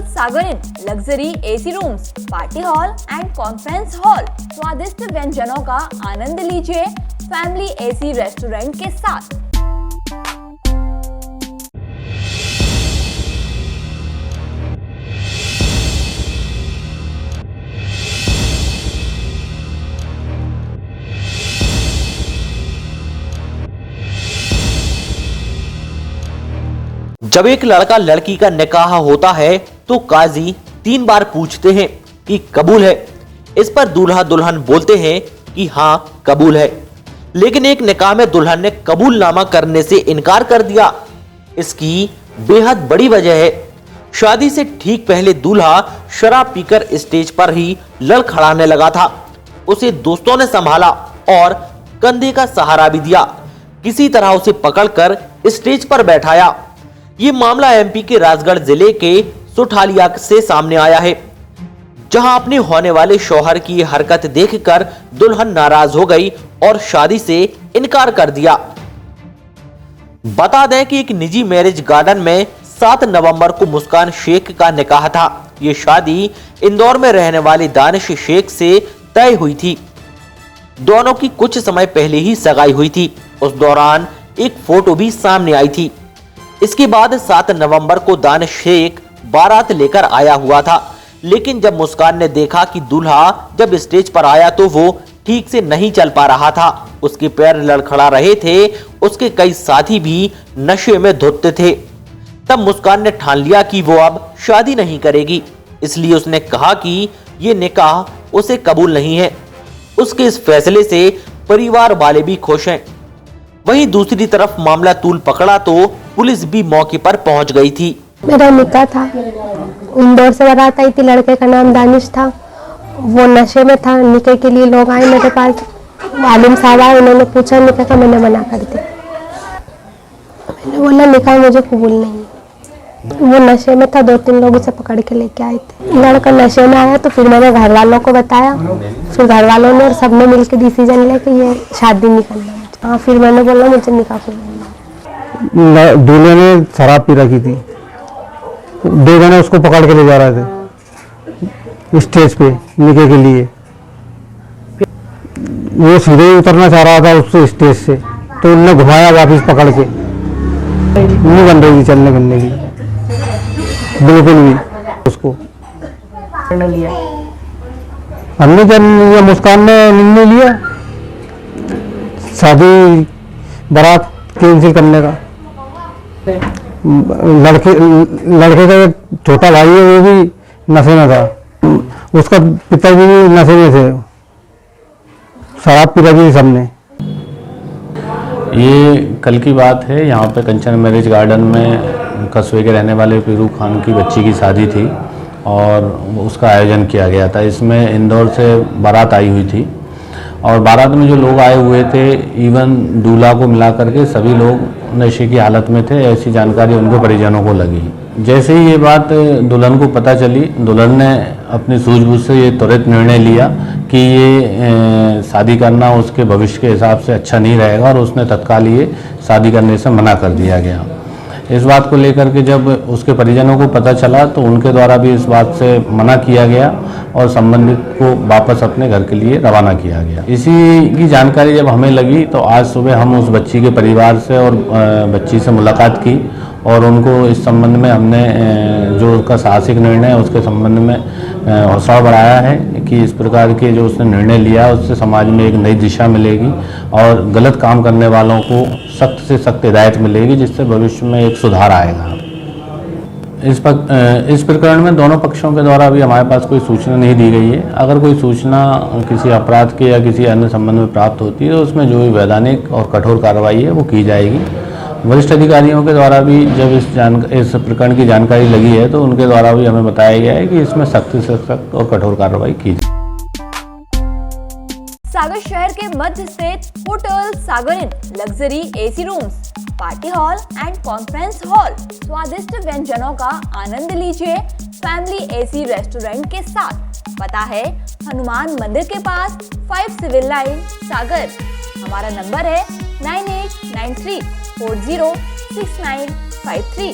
Sagar in luxury AC rooms, party hall and conference hall. स्वादिष्ट व्यंजनों का आनंद लीजिए फैमिली एसी रेस्टोरेंट के साथ। जब एक लड़का लड़की का निकाह होता है तो काजी 3 बार पूछते हैं कि कबूल है। इस पर दूल्हा दुल्हन बोलते हैं कि हाँ कबूल है, लेकिन एक निकाह में दुल्हन ने कबूलनामा करने से इनकार कर दिया। इसकी बेहद बड़ी वजह है, शादी से ठीक पहले दूल्हा शराब पीकर स्टेज पर ही लड़खड़ाने लगा था। उसे दोस्तों ने संभाला और कंधे का सहारा भी दिया, किसी तरह उसे पकड़कर स्टेज पर बैठाया। ये मामला एमपी के राजगढ़ जिले के सुठालिया से सामने आया है, जहां अपने होने वाले शौहर की ये हरकत देखकर दुल्हन नाराज हो गई और शादी से इनकार कर दिया। बता दें कि एक निजी मैरिज गार्डन में 7 नवंबर को मुस्कान शेख का निकाह था। ये शादी इंदौर में रहने वाले दानिश शेख से तय हुई थी। दोनों की कुछ समय पहले ही सगाई हुई थी। उस दौरान एक फोटो भी सामने आई थी। इसके बाद 7 नवंबर को दानिश शेख बारात लेकर आया हुआ था, लेकिन जब मुस्कान ने देखा कि दूल्हा जब स्टेज पर आया तो वो ठीक से नहीं चल पा रहा था, उसके पैर लड़खड़ा रहे थे, उसके कई साथी भी नशे में धुत थे। तब मुस्कान ने ठान लिया कि वो अब शादी नहीं करेगी, इसलिए उसने कहा कि ये निकाह उसे कबूल नहीं है। उसके इस फैसले से परिवार वाले भी खुश हैं। वहीं दूसरी तरफ मामला तूल पकड़ा तो पुलिस भी मौके पर पहुंच गई थी। मेरा निकाह था, इंदौर से बारात आई थी, लड़के का नाम दानिश था, वो नशे में था। निकाह के लिए लोग आए मेरे पास, आलिम साहब आए, उन्होंने पूछा निकाह का, मैंने मना कर दिया। मैंने बोला निकाह मुझे कबूल नहीं है। वो नशे में था, 2-3 लोग उसे पकड़ के लेके आए थे। लड़का नशे में आया तो फिर मैंने घर वालों को बताया, फिर घर वालों ने और सबने मिलकर डिसीजन लिया कि ये शादी नहीं करना। हाँ, फिर मैंने बोला मुझे निकाह कबूल नहीं। दूल्हे ने शराब पी रखी थी, 2 जने उसको पकड़ के ले जा रहे थे स्टेज पे निकाह के लिए। वो सीधे उतरना चाह रहा था उससे स्टेज से, तो उनने घुमाया वापस पकड़ के। नहीं बन रही थी चलने फिरने की बिल्कुल भी। उसको हमने क्या मुस्कान ने निर्णय लिया शादी बारात कैंसिल करने का। लड़के का छोटा भाई है, वो भी नशे में था, उसका पिताजी भी नशे में थे, शराब पी रखी थी सबने। ये कल की बात है, यहाँ पे कंचन मैरिज गार्डन में कस्बे के रहने वाले पीरू खान की बच्ची की शादी थी और उसका आयोजन किया गया था। इसमें इंदौर से बारात आई हुई थी और बारात में जो लोग आए हुए थे, इवन दूल्हा को मिला करके सभी लोग नशे की हालत में थे, ऐसी जानकारी उनके परिजनों को लगी। जैसे ही ये बात दुल्हन को पता चली, दुल्हन ने अपनी सूझबूझ से ये त्वरित निर्णय लिया कि ये शादी करना उसके भविष्य के हिसाब से अच्छा नहीं रहेगा और उसने तत्काल ये शादी करने से मना कर दिया गया। इस बात को लेकर के जब उसके परिजनों को पता चला तो उनके द्वारा भी इस बात से मना किया गया और संबंधित को वापस अपने घर के लिए रवाना किया गया। इसी की जानकारी जब हमें लगी तो आज सुबह हम उस बच्ची के परिवार से और बच्ची से मुलाकात की और उनको इस संबंध में हमने जो उसका साहसिक निर्णय है उसके संबंध में हौसला बढ़ाया है कि इस प्रकार के जो उसने निर्णय लिया उससे समाज में एक नई दिशा मिलेगी और गलत काम करने वालों को सख्त से सख्त हिदायत मिलेगी, जिससे भविष्य में एक सुधार आएगा। इस प्रकरण में दोनों पक्षों के द्वारा अभी हमारे पास कोई सूचना नहीं दी गई है। अगर कोई सूचना किसी अपराध के या किसी अन्य संबंध में प्राप्त होती है तो उसमें जो भी वैधानिक और कठोर कार्रवाई है वो की जाएगी। वरिष्ठ अधिकारियों के द्वारा भी जब इस प्रकरण की जानकारी लगी है तो उनके द्वारा भी हमें बताया गया है कि इसमें सख्त से सख्त और कठोर कार्रवाई की जाए। सागर शहर के मध्य स्थित hotel Sagar in luxury AC rooms, party hall and conference hall. स्वादिष्ट व्यंजनों का आनंद लीजिए फैमिली एसी रेस्टोरेंट के साथ। पता है हनुमान मंदिर के पास 5 सिविल लाइन सागर। हमारा नंबर है 9893406953।